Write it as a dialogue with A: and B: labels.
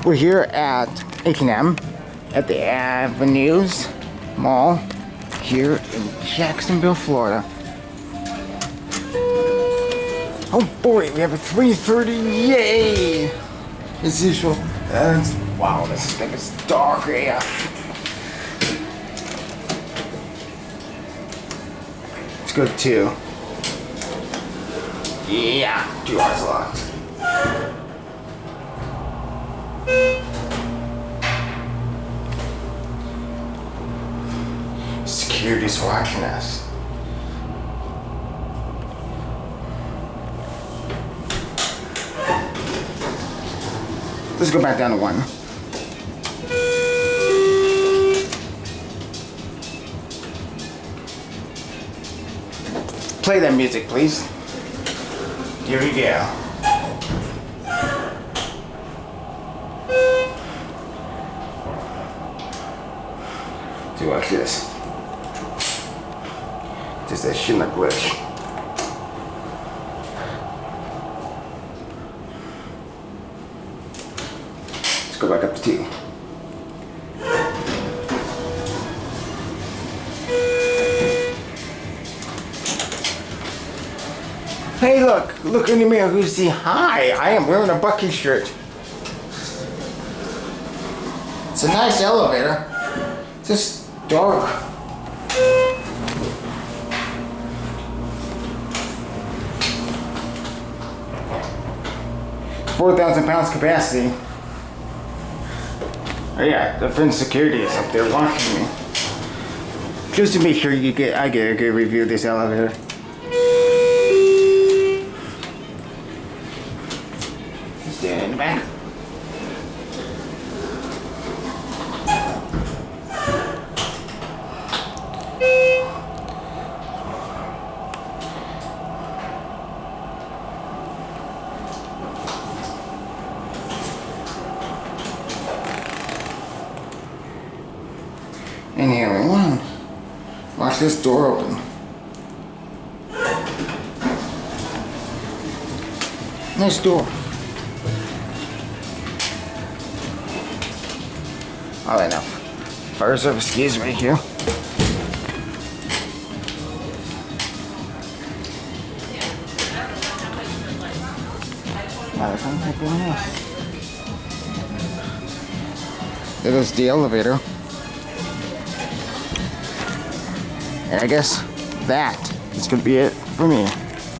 A: We're here at H&M at the Avenues Mall here in Jacksonville, Florida. Oh boy, we have a 330. Yay! As usual. Wow, this thing is dark AF. Let's go to 2. Yeah, 2 eyes locked. Security's watching us. Let's go back down to 1. Play that music, please. Here we go. See, watch this. Just that Schindler glitch. Let's go back up to 2. Hey, look in the mirror. Who's the hi? I am wearing a Bucky shirt. It's a nice elevator. It's just dark. £4,000 capacity. Oh yeah, the French security is up there watching me. Just to make sure I get a good review of this elevator. Stand in the back. And here we go. Watch this door open. Nice door. All right, now. Fire service keys right here. There goes the elevator. And I guess that is going to be it for me.